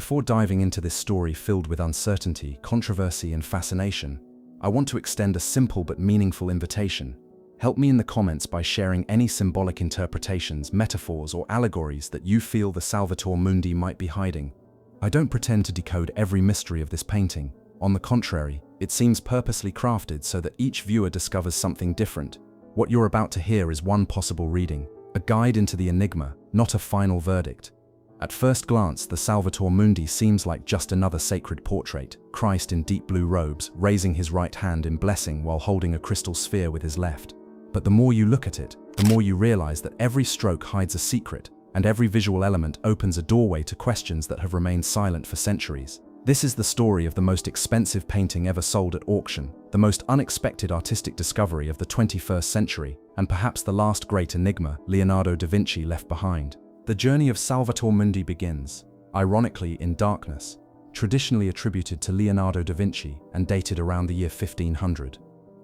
Before diving into this story filled with uncertainty, controversy, and fascination, I want to extend a simple but meaningful invitation. Help me in the comments by sharing any symbolic interpretations, metaphors, or allegories that you feel the Salvator Mundi might be hiding. I don't pretend to decode every mystery of this painting. On the contrary, it seems purposely crafted so that each viewer discovers something different. What you're about to hear is one possible reading, a guide into the enigma, not a final verdict. At first glance, the Salvator Mundi seems like just another sacred portrait, Christ in deep blue robes, raising his right hand in blessing while holding a crystal sphere with his left. But the more you look at it, the more you realize that every stroke hides a secret, and every visual element opens a doorway to questions that have remained silent for centuries. This is the story of the most expensive painting ever sold at auction, the most unexpected artistic discovery of the 21st century, and perhaps the last great enigma Leonardo da Vinci left behind. The journey of Salvator Mundi begins, ironically, in darkness, traditionally attributed to Leonardo da Vinci and dated around the year 1500.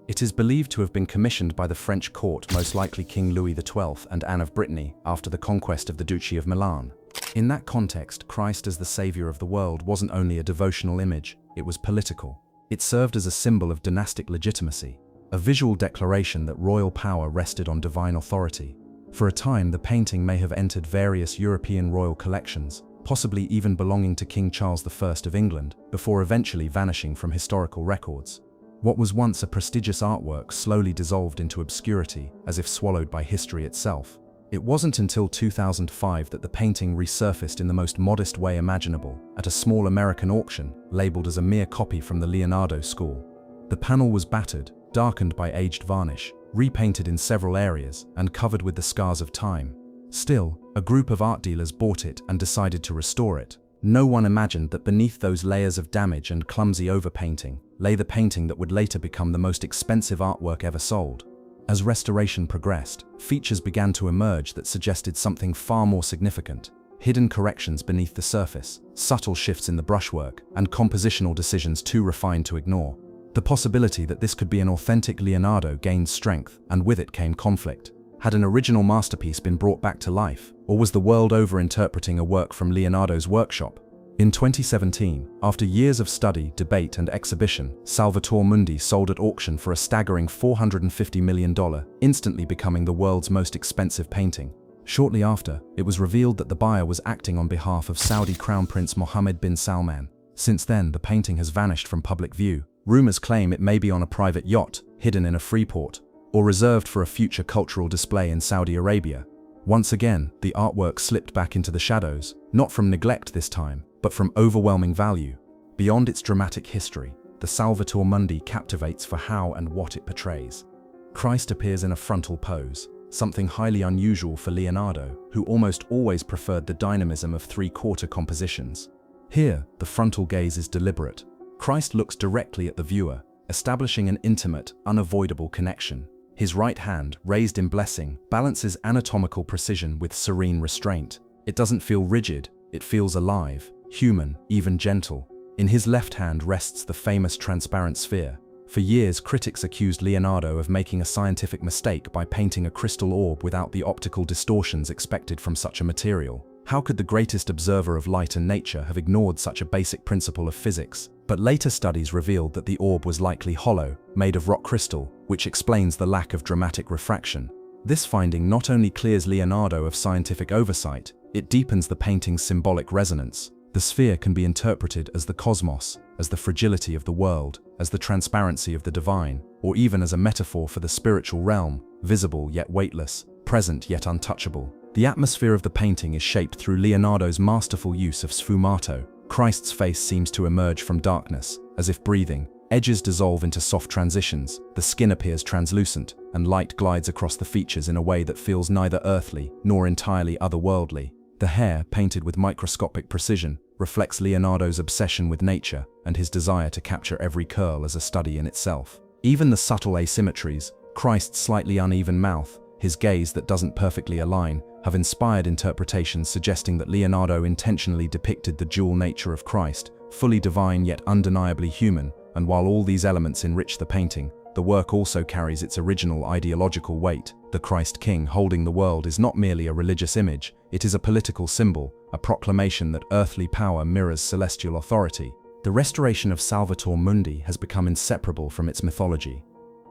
It is believed to have been commissioned by the French court, most likely King Louis XII and Anne of Brittany, after the conquest of the Duchy of Milan. In that context, Christ as the savior of the world wasn't only a devotional image, it was political. It served as a symbol of dynastic legitimacy, a visual declaration that royal power rested on divine authority. For a time, the painting may have entered various European royal collections, possibly even belonging to King Charles I of England, before eventually vanishing from historical records. What was once a prestigious artwork slowly dissolved into obscurity, as if swallowed by history itself. It wasn't until 2005 that the painting resurfaced in the most modest way imaginable, at a small American auction, labeled as a mere copy from the Leonardo school. The panel was battered, darkened by aged varnish, repainted in several areas, and covered with the scars of time. Still, a group of art dealers bought it and decided to restore it. No one imagined that beneath those layers of damage and clumsy overpainting lay the painting that would later become the most expensive artwork ever sold. As restoration progressed, features began to emerge that suggested something far more significant. Hidden corrections beneath the surface, subtle shifts in the brushwork, and compositional decisions too refined to ignore. The possibility that this could be an authentic Leonardo gained strength, and with it came conflict. Had an original masterpiece been brought back to life, or was the world over-interpreting a work from Leonardo's workshop? In 2017, after years of study, debate, and exhibition, Salvator Mundi sold at auction for a staggering $450 million, instantly becoming the world's most expensive painting. Shortly after, it was revealed that the buyer was acting on behalf of Saudi Crown Prince Mohammed bin Salman. Since then, the painting has vanished from public view. Rumors claim it may be on a private yacht, hidden in a free port, or reserved for a future cultural display in Saudi Arabia. Once again, the artwork slipped back into the shadows, not from neglect this time, but from overwhelming value. Beyond its dramatic history, the Salvator Mundi captivates for how and what it portrays. Christ appears in a frontal pose, something highly unusual for Leonardo, who almost always preferred the dynamism of three-quarter compositions. Here, the frontal gaze is deliberate. Christ looks directly at the viewer, establishing an intimate, unavoidable connection. His right hand, raised in blessing, balances anatomical precision with serene restraint. It doesn't feel rigid, it feels alive, human, even gentle. In his left hand rests the famous transparent sphere. For years, critics accused Leonardo of making a scientific mistake by painting a crystal orb without the optical distortions expected from such a material. How could the greatest observer of light and nature have ignored such a basic principle of physics? But later studies revealed that the orb was likely hollow, made of rock crystal, which explains the lack of dramatic refraction. This finding not only clears Leonardo of scientific oversight, it deepens the painting's symbolic resonance. The sphere can be interpreted as the cosmos, as the fragility of the world, as the transparency of the divine, or even as a metaphor for the spiritual realm, visible yet weightless, present yet untouchable. The atmosphere of the painting is shaped through Leonardo's masterful use of sfumato. Christ's face seems to emerge from darkness, as if breathing. Edges dissolve into soft transitions, the skin appears translucent, and light glides across the features in a way that feels neither earthly nor entirely otherworldly. The hair, painted with microscopic precision, reflects Leonardo's obsession with nature and his desire to capture every curl as a study in itself. Even the subtle asymmetries, Christ's slightly uneven mouth, his gaze that doesn't perfectly align, have inspired interpretations suggesting that Leonardo intentionally depicted the dual nature of Christ, fully divine yet undeniably human. And while all these elements enrich the painting, the work also carries its original ideological weight. The Christ King holding the world is not merely a religious image, it is a political symbol, a proclamation that earthly power mirrors celestial authority. The restoration of Salvator Mundi has become inseparable from its mythology.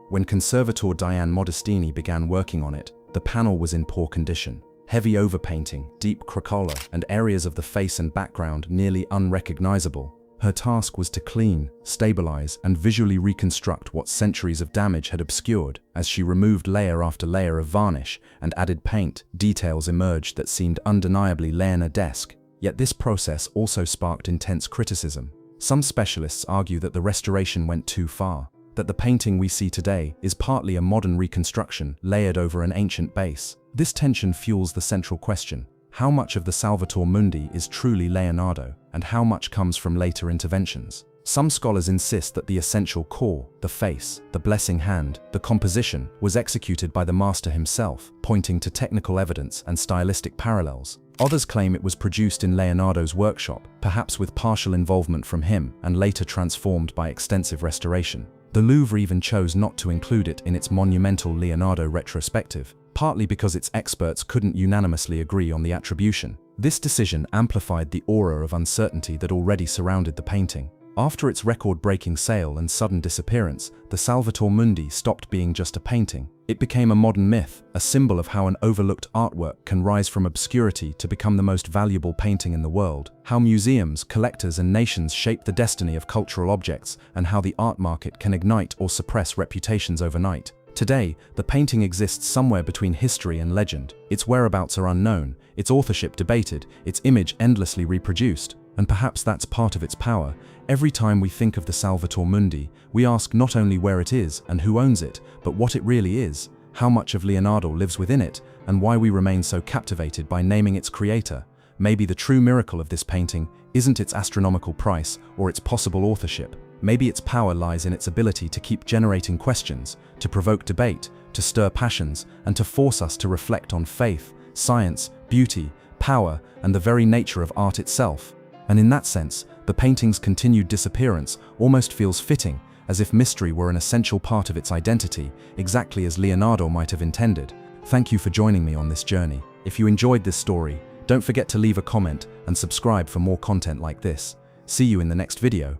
When conservator Diane Modestini began working on it, the panel was in poor condition. Heavy overpainting, deep craquola, and areas of the face and background nearly unrecognizable. Her task was to clean, stabilize, and visually reconstruct what centuries of damage had obscured. As she removed layer after layer of varnish and added paint, details emerged that seemed undeniably Leonardesque. Yet this process also sparked intense criticism. Some specialists argue that the restoration went too far, that the painting we see today is partly a modern reconstruction layered over an ancient base. This tension fuels the central question: how much of the Salvator Mundi is truly Leonardo, and how much comes from later interventions? Some scholars insist that the essential core, the face, the blessing hand, the composition, was executed by the master himself, pointing to technical evidence and stylistic parallels. Others claim it was produced in Leonardo's workshop, perhaps with partial involvement from him, and later transformed by extensive restoration. The Louvre even chose not to include it in its monumental Leonardo retrospective, partly because its experts couldn't unanimously agree on the attribution. This decision amplified the aura of uncertainty that already surrounded the painting. After its record-breaking sale and sudden disappearance, the Salvator Mundi stopped being just a painting. It became a modern myth, a symbol of how an overlooked artwork can rise from obscurity to become the most valuable painting in the world, how museums, collectors, and nations shape the destiny of cultural objects, and how the art market can ignite or suppress reputations overnight. Today, the painting exists somewhere between history and legend. Its whereabouts are unknown, its authorship debated, its image endlessly reproduced. And perhaps that's part of its power. Every time we think of the Salvator Mundi, we ask not only where it is and who owns it, but what it really is, how much of Leonardo lives within it, and why we remain so captivated by naming its creator. Maybe the true miracle of this painting isn't its astronomical price or its possible authorship. Maybe its power lies in its ability to keep generating questions, to provoke debate, to stir passions, and to force us to reflect on faith, science, beauty, power, and the very nature of art itself. And in that sense, the painting's continued disappearance almost feels fitting, as if mystery were an essential part of its identity, exactly as Leonardo might have intended. Thank you for joining me on this journey. If you enjoyed this story, don't forget to leave a comment and subscribe for more content like this. See you in the next video.